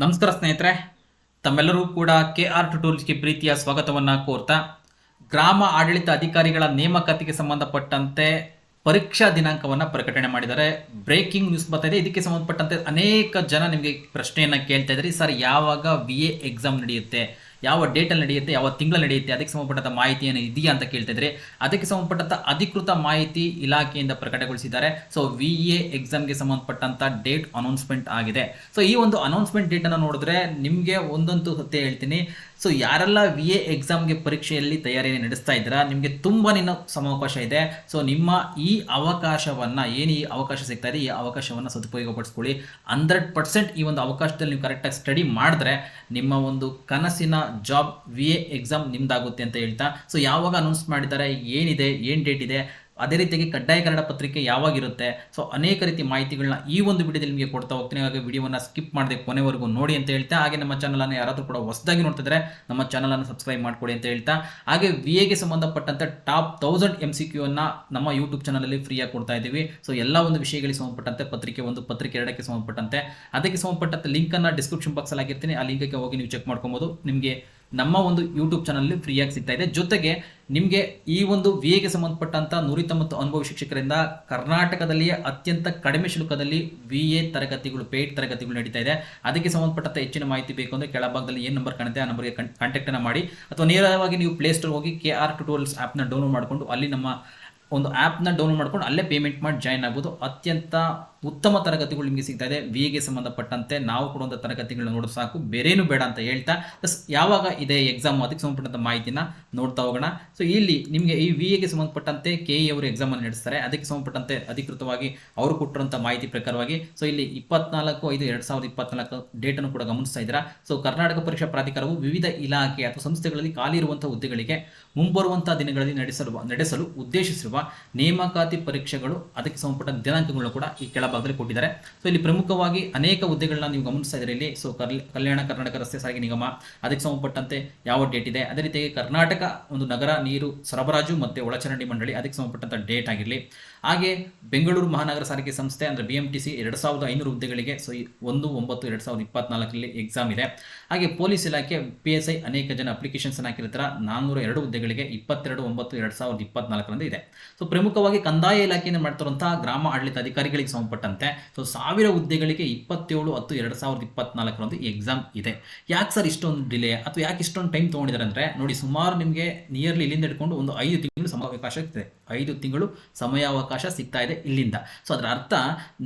ನಮಸ್ಕಾರ ಸ್ನೇಹಿತರೆ, ತಮ್ಮೆಲ್ಲರೂ ಕೂಡ KR ಟ್ಯುಟೋರಿಯಲ್ಸ್ಗೆ ಪ್ರೀತಿಯ ಸ್ವಾಗತವನ್ನು ಕೋರ್ತಾ, ಗ್ರಾಮ ಆಡಳಿತ ಅಧಿಕಾರಿಗಳ ನೇಮಕಾತಿಗೆ ಸಂಬಂಧಪಟ್ಟಂತೆ ಪರೀಕ್ಷಾ ದಿನಾಂಕವನ್ನು ಪ್ರಕಟಣೆ ಮಾಡಿದ್ದಾರೆ. ಬ್ರೇಕಿಂಗ್ ನ್ಯೂಸ್ ಬರ್ತಾ ಇದೆ. ಇದಕ್ಕೆ ಸಂಬಂಧಪಟ್ಟಂತೆ ಅನೇಕ ಜನ ನಿಮಗೆ ಪ್ರಶ್ನೆಯನ್ನು ಕೇಳ್ತಾ ಇದ್ದಾರೆ, ಸರ್ ಯಾವಾಗ VA ಎಕ್ಸಾಮ್ ನಡೆಯುತ್ತೆ, ಯಾವ ಡೇಟಲ್ಲಿ ನಡೆಯುತ್ತೆ, ಯಾವ ತಿಂಗಳಲ್ಲಿ ನಡೆಯುತ್ತೆ, ಅದಕ್ಕೆ ಸಂಬಂಧಪಟ್ಟಂಥ ಮಾಹಿತಿ ಏನು ಇದೆಯಾ ಅಂತ ಕೇಳ್ತಾ ಇದ್ದಾರೆ. ಅದಕ್ಕೆ ಸಂಬಂಧಪಟ್ಟಂಥ ಅಧಿಕೃತ ಮಾಹಿತಿ ಇಲಾಖೆಯಿಂದ ಪ್ರಕಟಗೊಳಿಸಿದ್ದಾರೆ. ಸೊ VA ಎಕ್ಸಾಮ್ಗೆ ಸಂಬಂಧಪಟ್ಟಂಥ ಡೇಟ್ ಅನೌನ್ಸ್ಮೆಂಟ್ ಆಗಿದೆ. ಸೊ ಈ ಒಂದು ಅನೌನ್ಸ್ಮೆಂಟ್ ಡೇಟನ್ನು ನೋಡಿದ್ರೆ ನಿಮಗೆ ಒಂದಂತೂ ಸತ್ಯ ಹೇಳ್ತೀನಿ, ಸೊ ಯಾರೆಲ್ಲ VA ಎಕ್ಸಾಮ್ಗೆ ಪರೀಕ್ಷೆಯಲ್ಲಿ ತಯಾರಿಯನ್ನು ನಡೆಸ್ತಾ ಇದ್ದೀರಾ, ನಿಮಗೆ ತುಂಬಾ ಸಮವಕಾಶ ಇದೆ. ಸೊ ನಿಮ್ಮ ಈ ಅವಕಾಶವನ್ನು ಈ ಅವಕಾಶ ಸಿಗ್ತಾ ಇದೆ, ಈ ಅವಕಾಶವನ್ನು ಸದುಪಯೋಗಪಡಿಸ್ಕೊಳ್ಳಿ. 100% ಈ ಒಂದು ಅವಕಾಶದಲ್ಲಿ ನೀವು ಕರೆಕ್ಟಾಗಿ ಸ್ಟಡಿ ಮಾಡಿದ್ರೆ ನಿಮ್ಮ ಒಂದು ಕನಸಿನ ಜಾಬ್ VA ಎಕ್ಸಾಮ್ ನಿಮ್ದಾಗುತ್ತೆ ಅಂತ ಹೇಳ್ತಾ, ಸೊ ಯಾವಾಗ ಅನೌನ್ಸ್ ಮಾಡಿದ್ದಾರೆ, ಏನಿದೆ, ಏನು ಡೇಟ್ ಇದೆ, ಅದೇ ರೀತಿಯಾಗಿ ಕಡ್ಡಾಯ ಕನ್ನಡ ಪತ್ರಿಕೆ ಯಾವಾಗಿರುತ್ತೆ, ಸೊ ಅನೇಕ ರೀತಿ ಮಾಹಿತಿಗಳನ್ನ ಈ ಒಂದು ವಿಡಿಯೋದಲ್ಲಿ ನಿಮಗೆ ಕೊಡ್ತಾ ಹೋಗ್ತೀನಿ. ಹಾಗೆ ವಿಡಿಯೋವನ್ನು ಸ್ಕಿಪ್ ಮಾಡದೆ ಕೊನೆವರೆಗೂ ನೋಡಿ ಅಂತ ಹೇಳ್ತಾ, ಹಾಗೆ ನಮ್ಮ ಚಾನಲನ್ನು ಯಾರಾದರೂ ಕೂಡ ಹೊಸದಾಗಿ ನೋಡ್ತಿದ್ರೆ ನಮ್ಮ ಚಾನಲನ್ನು ಸಬ್ಸ್ಕ್ರೈಬ್ ಮಾಡ್ಕೊಳ್ಳಿ ಅಂತ ಹೇಳ್ತಾ, ಹಾಗೆ VAಗೆ ಸಂಬಂಧಪಟ್ಟಂತೆ ಟಾಪ್ 1000 MCQ ಅನ್ನು ನಮ್ಮ ಯೂಟ್ಯೂಬ್ ಚಾನಲಲ್ಲಿ ಫ್ರೀಯಾಗಿ ಕೊಡ್ತಾ ಇದ್ದೀವಿ. ಸೊ ಎಲ್ಲ ಒಂದು ವಿಷಯಗಳಿಗೆ ಸಂಬಂಧಪಟ್ಟಂತೆ ಪತ್ರಿಕೆ 1, ಪತ್ರಿಕೆ 2ಕ್ಕೆ ಸಂಬಂಧಪಟ್ಟಂತೆ ಅದಕ್ಕೆ ಸಂಬಂಧಪಟ್ಟಂತೆ ಲಿಂಕನ್ನು ಡಿಸ್ಕ್ರಿಪ್ಷನ್ ಬಾಕ್ಸಲ್ಲಿ ಆಗಿರ್ತೀನಿ, ಆ ಲಿಂಕ್ಗೆ ಹೋಗಿ ನೀವು ಚೆಕ್ ಮಾಡ್ಕೊಬೋದು. ನಿಮಗೆ ನಮ್ಮ ಒಂದು ಯೂಟ್ಯೂಬ್ ಚಾನಲಲ್ಲಿ ಫ್ರೀಯಾಗಿ ಸಿಗ್ತಾ ಇದೆ. ಜೊತೆಗೆ ನಿಮಗೆ ಈ ಒಂದು VAಗೆ ಸಂಬಂಧಪಟ್ಟಂಥ ನುರಿತ ಮತ್ತು ಅನುಭವಿ ಶಿಕ್ಷಕರಿಂದ ಕರ್ನಾಟಕದಲ್ಲಿಯೇ ಅತ್ಯಂತ ಕಡಿಮೆ ಶುಲ್ಕದಲ್ಲಿ VA ತರಗತಿಗಳು, ಪೇಯ್ಡ್ ತರಗತಿಗಳು ನಡೀತಾ ಇದೆ. ಅದಕ್ಕೆ ಸಂಬಂಧಪಟ್ಟಂಥ ಹೆಚ್ಚಿನ ಮಾಹಿತಿ ಬೇಕು ಅಂದರೆ ಕೆಳಭಾಗದಲ್ಲಿ ಏನು ನಂಬರ್ ಕಾಣುತ್ತೆ ಆ ನಂಬರ್ಗೆ ಕಾಂಟ್ಯಾಕ್ಟನ್ನು ಮಾಡಿ, ಅಥವಾ ನೇರವಾಗಿ ನೀವು ಪ್ಲೇಸ್ಟೋರ್ ಹೋಗಿ KR ಟ್ಯುಟೋರಿಯಲ್ಸ್ ಆ್ಯಪ್ನ ಡೌನ್ಲೋಡ್ ಮಾಡಿಕೊಂಡು ಅಲ್ಲಿ ನಮ್ಮ ಒಂದು ಆ್ಯಪ್ನ ಡೌನ್ಲೋಡ್ ಮಾಡ್ಕೊಂಡು ಅಲ್ಲೇ ಪೇಮೆಂಟ್ ಮಾಡಿ ಜಾಯ್ನ್ ಆಗ್ಬೋದು. ಅತ್ಯಂತ ಉತ್ತಮ ತರಗತಿಗಳು ನಿಮಗೆ ಸಿಗ್ತಾ ಇದೆ. VAಗೆ ಸಂಬಂಧಪಟ್ಟಂತೆ ನಾವು ಕೊಡುವಂಥ ತರಗತಿಗಳನ್ನ ನೋಡೋದು ಸಾಕು, ಬೇರೇನು ಬೇಡ ಅಂತ ಹೇಳ್ತಾ, ಯಾವಾಗ ಇದೆ ಎಕ್ಸಾಮ್ ಅದಕ್ಕೆ ಸಂಬಂಧಪಟ್ಟಂಥ ಮಾಹಿತಿನ ನೋಡ್ತಾ ಹೋಗೋಣ. ಸೊ ಇಲ್ಲಿ ನಿಮಗೆ ಈ VAಗೆ ಸಂಬಂಧಪಟ್ಟಂತೆ KE ಅವರು ಎಕ್ಸಾಮನ್ನು ನಡೆಸ್ತಾರೆ. ಅದಕ್ಕೆ ಸಂಬಂಧಪಟ್ಟಂತೆ ಅಧಿಕೃತವಾಗಿ ಅವರು ಕೊಟ್ಟಿರುವಂಥ ಮಾಹಿತಿ ಪ್ರಕಾರವಾಗಿ ಸೊ ಇಲ್ಲಿ 24/5/2024 ಡೇಟನ್ನು ಕೂಡ ಗಮನಿಸ್ತಾ ಇದ್ದೀರಾ. ಸೊ ಕರ್ನಾಟಕ ಪರೀಕ್ಷಾ ಪ್ರಾಧಿಕಾರವು ವಿವಿಧ ಇಲಾಖೆ ಅಥವಾ ಸಂಸ್ಥೆಗಳಲ್ಲಿ ಖಾಲಿ ಇರುವಂಥ ಹುದ್ದೆಗಳಿಗೆ ಮುಂಬರುವಂಥ ದಿನಗಳಲ್ಲಿ ನಡೆಸಲು ಉದ್ದೇಶಿಸಿರುವ ನೇಮಕಾತಿ ಪರೀಕ್ಷೆಗಳು, ಅದಕ್ಕೆ ಸಂಬಂಧಪಟ್ಟ ದಿನಾಂಕಗಳನ್ನು ಕೂಡ ಈ ಕೆಳಭಾಗದಲ್ಲಿ ಕೊಟ್ಟಿದ್ದಾರೆ. ಸೊ ಇಲ್ಲಿ ಪ್ರಮುಖವಾಗಿ ಅನೇಕ ಹುದ್ದೆಗಳನ್ನ ನೀವು ಗಮನಿಸ್ತಾ ಇದ್ದೀರಿ ಇಲ್ಲಿ. ಸೊ ಕಲ್ಯಾಣ ಕರ್ನಾಟಕ ರಸ್ತೆ ಸಾರಿಗೆ ನಿಗಮ, ಅದಕ್ಕೆ ಸಂಬಂಧಪಟ್ಟಂತೆ ಯಾವ ಡೇಟ್ ಇದೆ, ಅದೇ ರೀತಿಯಾಗಿ ಕರ್ನಾಟಕ ಒಂದು ನಗರ ನೀರು ಸರಬರಾಜು ಮತ್ತು ಒಳಚರಂಡಿ ಮಂಡಳಿ, ಅದಕ್ಕೆ ಸಂಬಂಧಪಟ್ಟಂಥ ಡೇಟ್ ಆಗಿರಲಿ. ಹಾಗೆ ಬೆಂಗಳೂರು ಮಹಾನಗರ ಸಾರಿಗೆ ಸಂಸ್ಥೆ ಅಂದರೆ BMTC 2500 ಹುದ್ದೆಗಳಿಗೆ ಸೊ 1/9/2024 ಎಕ್ಸಾಮ್ ಇದೆ. ಹಾಗೆ ಪೊಲೀಸ್ ಇಲಾಖೆ PSI ಅನೇಕ ಜನ ಅಪ್ಲಿಕೇಶನ್ಸ್ ಹಾಕಿರ್ತಾರೆ. 402 ಹುದ್ದೆಗಳಿಗೆ 22/9/2024 ಇದೆ. ಸೊ ಪ್ರಮುಖವಾಗಿ ಕಂದಾಯ ಇಲಾಖೆಯನ್ನು ಮಾಡ್ತಿರುವಂತಹ ಗ್ರಾಮ ಆಡಳಿತ ಅಧಿಕಾರಿಗಳಿಗೆ ಸಂಬಂಧಪಟ್ಟಂತೆ ಸೊ 1000 ಹುದ್ದೆಗಳಿಗೆ 27/10/2024 ಎಕ್ಸಾಮ್ ಇದೆ. ಯಾಕೆ ಸರ್ ಇಷ್ಟೊಂದು ಡಿಲೇ ಅಥವಾ ಯಾಕೆ ಇಷ್ಟೊಂದು ಟೈಮ್ ತೊಗೊಂಡಿದ್ದಾರೆ ಅಂದರೆ ನೋಡಿ, ಸುಮಾರು ನಿಮಗೆ ನಿಯರ್ಲಿ ಇಲ್ಲಿಂದ ಹಿಡ್ಕೊಂಡು ಒಂದು 5 ತಿಂಗಳು ಸಮಯಾವಕಾಶ ಸಿಗ್ತದೆ. 5 ತಿಂಗಳು ಸಮಯಾವಕಾಶ ಸಿಗ್ತಾ ಇದೆ ಇಲ್ಲಿಂದ. ಸೊ ಅದರ ಅರ್ಥ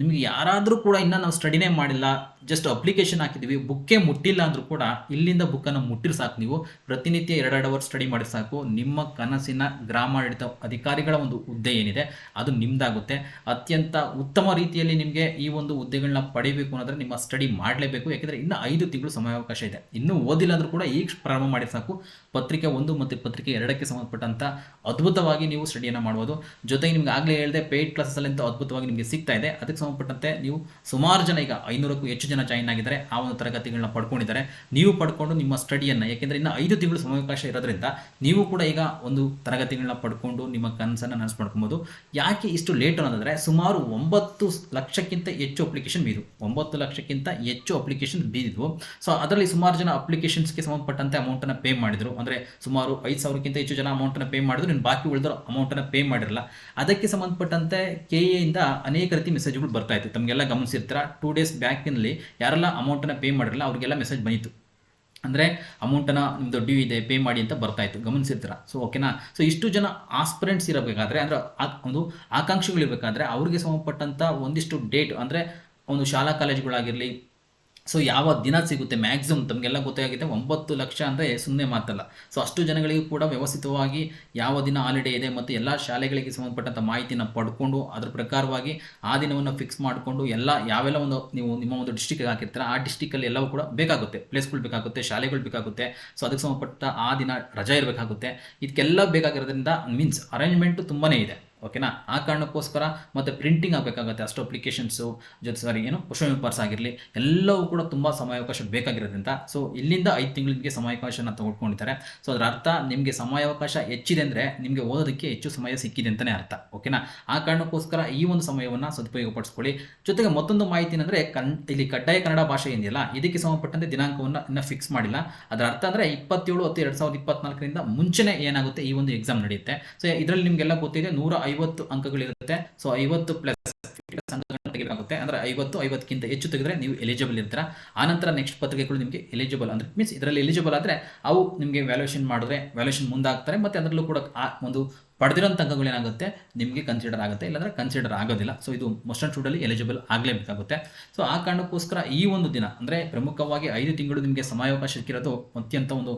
ನಿಮಗೆ ಯಾರಾದರೂ ಕೂಡ ಇನ್ನೂ ನಾವು ಸ್ಟಡಿನೇ ಮಾಡಿಲ್ಲ, ಜಸ್ಟ್ ಅಪ್ಲಿಕೇಶನ್ ಹಾಕಿದ್ದೀವಿ, ಬುಕ್ಕೇ ಮುಟ್ಟಿಲ್ಲ ಅಂದರೂ ಕೂಡ ಇಲ್ಲಿಂದ ಬುಕ್ಕನ್ನು ಮುಟ್ಟಿರಿ ಸಾಕು. ನೀವು ಪ್ರತಿನಿತ್ಯ 2 ಅವರ್ ಸ್ಟಡಿ ಮಾಡಿ ಸಾಕು, ನಿಮ್ಮ ಕನಸಿನ ಗ್ರಾಮಾಡಳಿತ ಅಧಿಕಾರಿಗಳ ಒಂದು ಹುದ್ದೆ ಏನಿದೆ ಅದು ನಿಮ್ದಾಗುತ್ತೆ. ಅತ್ಯಂತ ಉತ್ತಮ ರೀತಿಯಲ್ಲಿ ನಿಮಗೆ ಈ ಒಂದು ಹುದ್ದೆಗಳನ್ನ ಪಡಿಬೇಕು ಅನ್ನೋದ್ರೆ ನಿಮ್ಮ ಸ್ಟಡಿ ಮಾಡಲೇಬೇಕು. ಯಾಕೆಂದರೆ ಇನ್ನು 5 ತಿಂಗಳು ಸಮಯಾವಕಾಶ ಇದೆ. ಇನ್ನೂ ಓದಿಲ್ಲ ಅಂದರೂ ಕೂಡ ಈಗ ಪ್ರಾರಂಭ ಮಾಡಿ ಸಾಕು. ಪತ್ರಿಕೆ 1 ಮತ್ತು ಪತ್ರಿಕೆ 2ಕ್ಕೆ ಸಂಬಂಧಪಟ್ಟಂಥ ಅದ್ಭುತವಾಗಿ ನೀವು ಸ್ಟಡಿಯನ್ನು ಮಾಡ್ಬೋದು. ಜೊತೆಗೆ ನಿಮ್ಗೆ ಆಗಲೇ ಹೇಳಿದೆ ಪೇಯ್ಡ್ ಕ್ಲಾಸಸ್ಸಲ್ಲಂತೂ ಅದ್ಭುತವಾಗಿ ನಿಮಗೆ ಸಿಗ್ತಾ ಇದೆ. ಅದಕ್ಕೆ ಸಂಬಂಧಪಟ್ಟಂತೆ ನೀವು ಸುಮಾರು ಜನ, ಈಗ 500ಕ್ಕೂ ಹೆಚ್ಚು ಜನ ಜಾಯಿನ್ ಆಗಿದ್ದಾರೆ, ಆ ಒಂದು ತರಗತಿಗಳನ್ನ ಪಡ್ಕೊಂಡಿದ್ದಾರೆ. ನೀವು ಪಡ್ಕೊಂಡು ನಿಮ್ಮ ಸ್ಟಡಿಯನ್ನು, ಯಾಕೆಂದರೆ ಇನ್ನು 5 ತಿಂಗಳು ಸಮಯಾವಕಾಶ ಇರೋದ್ರಿಂದ ನೀವು ಕೂಡ ಈಗ ಒಂದು ತರಗತಿಗಳನ್ನ ಪಡ್ಕೊಂಡು ನಿಮ್ಮ ಕನಸನ್ನು ನನಸು ಮಾಡ್ಕೊಬೋದು. ಯಾಕೆ ಇಷ್ಟು ಲೇಟ್ ಅನ್ನೋದಾದರೆ, ಸುಮಾರು 9 ಲಕ್ಷಕ್ಕಿಂತ ಹೆಚ್ಚು ಅಪ್ಲಿಕೇಶನ್ ಬಿದ್ದು 9 ಲಕ್ಷಕ್ಕಿಂತ ಹೆಚ್ಚು ಅಪ್ಲಿಕೇಶನ್ ಬಿದ್ದಿದ್ವು. ಸೊ ಅದರಲ್ಲಿ ಸುಮಾರು ಜನ ಅಪ್ಲಿಕೇಶನ್ಸ್ಗೆ ಸಂಬಂಧಪಟ್ಟಂತೆ ಅಮೌಂಟನ್ನು ಪೇ ಮಾಡಿದರು. ಅಂದರೆ ಸುಮಾರು 5,000ಕ್ಕಿಂತ ಹೆಚ್ಚು ಜನ ಅಮೌಂಟನ್ನು ಪೇ ಮಾಡಿದ್ರು, ಇನ್ನು ಬಾಕಿ ಉಳಿದವರು ಅಮೌಂಟನ್ನು ಪೇ ಮಾಡಿರಲ್ಲ. ಅದಕ್ಕೆ ಸಂಬಂಧಪಟ್ಟಂತೆ KE ಇಂದ ಅನೇಕ ರೀತಿ ಮೆಸೇಜ್ಗಳು ಬರ್ತಾ ಇತ್ತು. ತಮಗೆಲ್ಲ ಗಮನಿಸಿರ್ತೀರ, 2 ಡೇಸ್ ಬ್ಯಾಕಿನಲ್ಲಿ ಯಾರೆಲ್ಲ ಅಮೌಂಟನ್ನು ಪೇ ಮಾಡಿರಲ್ಲ ಅವರಿಗೆಲ್ಲ ಮೆಸೇಜ್ ಬಂದಿತ್ತು. ಅಂದರೆ ಅಮೌಂಟನ್ನು ನಿಮ್ಮದು ಡ್ಯೂ ಇದೆ, ಪೇ ಮಾಡಿ ಅಂತ ಬರ್ತಾ ಇತ್ತು, ಗಮನಿಸಿರ್ತೀರ. ಸೊ ಓಕೆನಾ. ಸೊ ಇಷ್ಟು ಜನ ಆಸ್ಪಿರೆಂಟ್ಸ್ ಇರಬೇಕಾದ್ರೆ, ಅಂದರೆ ಒಂದು ಆಕಾಂಕ್ಷಿಗಳಿರಬೇಕಾದ್ರೆ ಅವ್ರಿಗೆ ಸಂಬಂಧಪಟ್ಟಂಥ ಒಂದಿಷ್ಟು ಡೇಟ್, ಅಂದರೆ ಒಂದು ಶಾಲಾ ಕಾಲೇಜುಗಳಾಗಿರಲಿ, ಸೊ ಯಾವ ದಿನ ಸಿಗುತ್ತೆ ಮ್ಯಾಕ್ಸಿಮಮ್ ತಮಗೆಲ್ಲ ಗೊತ್ತಾಗಿದೆ. 9 ಲಕ್ಷ ಅಂದರೆ ಸುಮ್ಮನೆ ಮಾತಲ್ಲ. ಸೊ ಅಷ್ಟು ಜನಗಳಿಗೂ ಕೂಡ ವ್ಯವಸ್ಥಿತವಾಗಿ ಯಾವ ದಿನ ಹಾಲಿಡೇ ಇದೆ ಮತ್ತು ಎಲ್ಲ ಶಾಲೆಗಳಿಗೆ ಸಂಬಂಧಪಟ್ಟಂಥ ಮಾಹಿತಿನ ಪಡ್ಕೊಂಡು ಅದ್ರ ಪ್ರಕಾರವಾಗಿ ಆ ದಿನವನ್ನು ಫಿಕ್ಸ್ ಮಾಡಿಕೊಂಡು ಯಾವೆಲ್ಲ ಒಂದು ನೀವು ನಿಮ್ಮ ಒಂದು ಡಿಸ್ಟಿಕ್ಗೆ ಹಾಕಿರ್ತೀರ ಆ ಡಿಸ್ಟಿಕಲ್ಲಿ ಎಲ್ಲವೂ ಕೂಡ ಬೇಕಾಗುತ್ತೆ. ಪ್ಲೇಸ್ಗಳು ಬೇಕಾಗುತ್ತೆ, ಶಾಲೆಗಳು ಬೇಕಾಗುತ್ತೆ. ಸೊ ಅದಕ್ಕೆ ಸಂಬಂಧಪಟ್ಟ ಆ ದಿನ ರಜಾ ಇರಬೇಕಾಗುತ್ತೆ. ಇದಕ್ಕೆಲ್ಲ ಬೇಕಾಗಿರೋದ್ರಿಂದ ಮೀನ್ಸ್ ಅರೇಂಜ್ಮೆಂಟು ತುಂಬಾ ಇದೆ. ಓಕೆನಾ. ಆ ಕಾರಣಕ್ಕೋಸ್ಕರ ಮತ್ತು ಪ್ರಿಂಟಿಂಗ್ ಆಗಬೇಕಾಗುತ್ತೆ ಅಷ್ಟು ಅಪ್ಲಿಕೇಶನ್ಸು ಕ್ವಶನ್ ಪೇಪರ್ಸ್ ಆಗಿರಲಿ ಎಲ್ಲವೂ ಕೂಡ ತುಂಬ ಸಮಯಾವಕಾಶ ಬೇಕಾಗಿರೋದ್ರಿಂದ ಸೊ ಇಲ್ಲಿಂದ 5 ತಿಂಗಳು ನಿಮಗೆ ಸಮಯಾವಕಾಶನ ತೆಗೆದುಕೊಂಡಿದ್ದಾರೆ. ಸೊ ಅದರ ಅರ್ಥ ನಿಮಗೆ ಸಮಯಾವಕಾಶ ಹೆಚ್ಚಿದೆ ಅಂದರೆ ನಿಮಗೆ ಓದೋದಕ್ಕೆ ಹೆಚ್ಚು ಸಮಯ ಸಿಕ್ಕಿದೆ ಅಂತಲೇ ಅರ್ಥ. ಓಕೆನಾ. ಆ ಕಾರಣಕ್ಕೋಸ್ಕರ ಈ ಒಂದು ಸಮಯವನ್ನು ಸದುಪಯೋಗಪಡಿಸ್ಕೊಳ್ಳಿ. ಜೊತೆಗೆ ಮತ್ತೊಂದು ಮಾಹಿತಿ ಅಂದರೆ ಇಲ್ಲಿ ಕಡ್ಡಾಯ ಕನ್ನಡ ಭಾಷೆ ಏನಿದೆಯಲ್ಲ ಇದಕ್ಕೆ ಸಂಬಂಧಪಟ್ಟಂತೆ ದಿನಾಂಕವನ್ನು ಇನ್ನೂ ಫಿಕ್ಸ್ ಮಾಡಿಲ್ಲ. ಅದರ ಅರ್ಥ ಅಂದರೆ 27/10/2024 ಮುಂಚೆನೇ ಏನಾಗುತ್ತೆ ಈ ಒಂದು ಎಕ್ಸಾಮ್ ನಡೆಯುತ್ತೆ. ಸೊ ಇದರಲ್ಲಿ ನಿಮಗೆಲ್ಲ ಗೊತ್ತಿದೆ 150 ಅಂಕಗಳಿರುತ್ತೆ. ಸೊ 50 ಪ್ಲಸ್ ಅಂಕಗಳನ್ನು ತೆಗಿಬೇಕಾಗುತ್ತೆ. ಅಂದರೆ 50ಕ್ಕಿಂತ ಹೆಚ್ಚು ತೆಗೆದ್ರೆ ನೀವು ಎಲಿಜಿಬಲ್ ಇರ್ತೀರಾ. ಆನಂತರ ನೆಕ್ಸ್ಟ್ ಪತ್ರಿಕೆಗಳು ನಿಮಗೆ ಎಲಿಜಿಬಲ್ ಅಂದರೆ ಮೀನ್ಸ್ ಇದರಲ್ಲಿ ಎಲಿಜಿಬಲ್ ಆದರೆ ಅವು ನಿಮಗೆ ವ್ಯಾಲ್ಯೂಯೇಷನ್ ಮಾಡಿದ್ರೆ ವ್ಯಾಲ್ಯೂಯೇಷನ್ ಮುಂದಾಗ್ತಾರೆ ಮತ್ತು ಅದರಲ್ಲೂ ಕೂಡ ಒಂದು ಪಡೆದಿರೋಂಥ ಅಂಕಗಳು ಏನಾಗುತ್ತೆ ನಿಮಗೆ ಕನ್ಸಿಡರ್ ಆಗುತ್ತೆ, ಇಲ್ಲಾಂದರೆ ಕನ್ಸಿಡರ್ ಆಗೋದಿಲ್ಲ. ಸೊ ಇದು ಮಸ್ಟ್ ಆ್ಯಂಡ್ ಶುಡಲ್ಲಿ ಎಲಿಜಿಬಲ್ ಆಗಲೇಬೇಕಾಗುತ್ತೆ. ಸೊ ಆ ಕಾರಣಕ್ಕೋಸ್ಕರ ಈ ಒಂದು ದಿನ ಅಂದರೆ ಪ್ರಮುಖವಾಗಿ 5 ತಿಂಗಳು ನಿಮಗೆ ಸಮಯಾವಕಾಶ ಸಿಕ್ಕಿರೋದು ಅತ್ಯಂತ ಒಂದು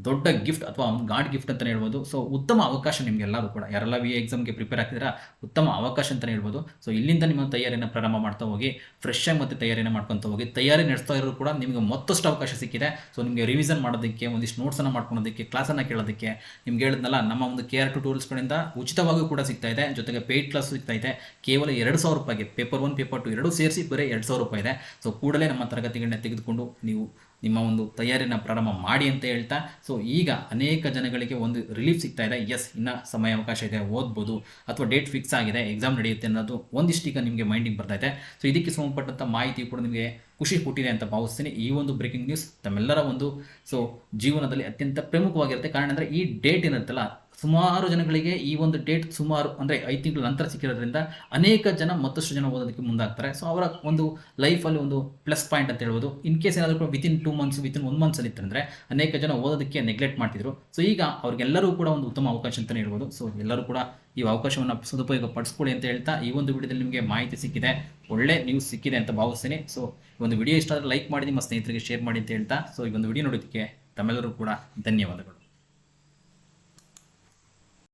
ದೊಡ್ಡ ಗಿಫ್ಟ್ ಅಥವಾ ಒಂದು ಗಾಡ್ ಗಿಫ್ಟ್ ಅಂತಲೇ ಹೇಳ್ಬೋದು. ಸೊ ಉತ್ತಮ ಅವಕಾಶ ನಿಮಗೆಲ್ಲರೂ ಕೂಡ ಯಾರೆಲ್ಲ ಎಕ್ಸಾಮ್ಗೆ ಪ್ರಿಪೇರ್ ಆಗ್ತಿದ್ದೀರಾ ಉತ್ತಮ ಅವಕಾಶ ಅಂತಲೇ ಹೇಳ್ಬೋದು. ಸೊ ಇಲ್ಲಿಂದ ನಿಮ್ಮ ತಯಾರಿಯನ್ನು ಪ್ರಾರಂಭ ಮಾಡ್ತಾ ಹೋಗಿ ಫ್ರೆಶ್ ಆಗಿ ಮತ್ತೆ ತಯಾರಿಯನ್ನು ಮಾಡ್ಕೊತಾ ಹೋಗಿ ತಯಾರಿ ನಡೆಸ್ತಾ ಇರೋರು ಕೂಡ ನಿಮಗೆ ಮತ್ತಷ್ಟು ಅವಕಾಶ ಸಿಕ್ಕಿದೆ. ಸೊ ನಿಮಗೆ ರಿವಿಷನ್ ಮಾಡೋದಕ್ಕೆ ಒಂದಿಷ್ಟು ನೋಟ್ಸನ್ನು ಮಾಡ್ಕೊಳೋದಕ್ಕೆ ಕ್ಲಾಸನ್ನು ಕೇಳೋದಕ್ಕೆ ನಿಮ್ಗೆ ಹೇಳಿದ್ನಲ್ಲ ನಮ್ಮ ಒಂದು KR Tutorials ಕಡೆಯಿಂದ ಉಚಿತವಾಗಿಯೂ ಕೂಡ ಸಿಗ್ತಾ ಇದೆ. ಜೊತೆಗೆ ಪೇಯ್ಡ್ ಕ್ಲಾಸ್ ಸಿಗ್ತಾ ಇದೆ ಕೇವಲ 2,000 ರೂಪಾಯಿಗೆ. ಪೇಪರ್ 1 ಪೇಪರ್ 2 ಎರಡೂ ಸೇರಿಸಿ ಬರೀ 2,000 ರೂಪಾಯಿ ಇದೆ. ಸೊ ಕೂಡಲೇ ನಮ್ಮ ತರಗತಿಗಳನ್ನ ತೆಗೆದುಕೊಂಡು ನೀವು ನಿಮ್ಮ ಒಂದು ತಯಾರಿನ ಪ್ರಾರಂಭ ಮಾಡಿ ಅಂತ ಹೇಳ್ತಾ ಸೊ ಈಗ ಅನೇಕ ಜನಗಳಿಗೆ ಒಂದು ರಿಲೀಫ್ ಸಿಗ್ತಾ ಇದೆ. ಎಸ್ ಇನ್ನು ಸಮಯಾವಕಾಶ ಇದೆ, ಓದ್ಬೋದು ಅಥವಾ ಡೇಟ್ ಫಿಕ್ಸ್ ಆಗಿದೆ, ಎಕ್ಸಾಮ್ ನಡೆಯುತ್ತೆ ಅನ್ನೋದು ಒಂದಿಷ್ಟು ಈಗ ನಿಮಗೆ ಮೈಂಡಿಗೆ ಬರ್ತಾ ಇದೆ. ಸೊ ಇದಕ್ಕೆ ಸಂಬಂಧಪಟ್ಟಂಥ ಮಾಹಿತಿ ಕೂಡ ನಿಮಗೆ ಖುಷಿ ಕೊಟ್ಟಿದೆ ಅಂತ ಭಾವಿಸ್ತೀನಿ. ಈ ಒಂದು ಬ್ರೇಕಿಂಗ್ ನ್ಯೂಸ್ ತಮ್ಮೆಲ್ಲರ ಒಂದು ಸೊ ಜೀವನದಲ್ಲಿ ಅತ್ಯಂತ ಪ್ರಮುಖವಾಗಿರುತ್ತೆ. ಕಾರಣ ಅಂದರೆ ಈ ಡೇಟ್ ಏನಿರುತ್ತಲ್ಲ ಸುಮಾರು ಜನಗಳಿಗೆ ಈ ಒಂದು ಡೇಟ್ ಸುಮಾರು ಅಂದರೆ 5 ತಿಂಗಳ ನಂತರ ಸಿಕ್ಕಿರೋದ್ರಿಂದ ಅನೇಕ ಜನ ಮತ್ತಷ್ಟು ಜನ ಓದೋದಕ್ಕೆ ಮುಂದಾಗ್ತಾರೆ. ಸೊ ಅವರ ಒಂದು ಲೈಫಲ್ಲಿ ಒಂದು ಪ್ಲಸ್ ಪಾಯಿಂಟ್ ಅಂತ ಹೇಳ್ಬೋದು. ಇನ್ ಕೇಸ್ ಏನಾದರೂ ವಿತಿನ್ 2 ಮಂತ್ಸ್ ವಿತಿನ್ 1 ಮಂತ್ಸಲ್ಲಿ ಇತ್ತಂದರೆ ಅನೇಕ ಜನ ಓದೋದಕ್ಕೆ ನೆಗ್ಲೆಕ್ಟ್ ಮಾಡ್ತಿದ್ರು. ಸೊ ಈಗ ಅವ್ರಿಗೆಲ್ಲರೂ ಕೂಡ ಒಂದು ಉತ್ತಮ ಅವಕಾಶ ಅಂತಲೇ ಹೇಳ್ಬೋದು. ಸೊ ಎಲ್ಲರೂ ಕೂಡ ಈ ಅವಕಾಶವನ್ನು ಸದುಪಯೋಗ ಪಡಿಸ್ಕೊಳ್ಳಿ ಅಂತ ಹೇಳ್ತಾ ಈ ಒಂದು ವಿಡಿಯೋದಲ್ಲಿ ನಿಮಗೆ ಮಾಹಿತಿ ಸಿಕ್ಕಿದೆ, ಒಳ್ಳೆ ನ್ಯೂಸ್ ಸಿಕ್ಕಿದೆ ಅಂತ ಭಾವಿಸ್ತೀನಿ. ಸೊ ಈ ಒಂದು ವಿಡಿಯೋ ಇಷ್ಟ ಆದರೆ ಲೈಕ್ ಮಾಡಿ ನಿಮ್ಮ ಸ್ನೇಹಿತರಿಗೆ ಶೇರ್ ಮಾಡಿ ಅಂತ ಹೇಳ್ತಾ ಸೊ ಈ ಒಂದು ವಿಡಿಯೋ ನೋಡೋದಕ್ಕೆ ತಮ್ಮೆಲ್ಲರೂ ಕೂಡ ಧನ್ಯವಾದಗಳು.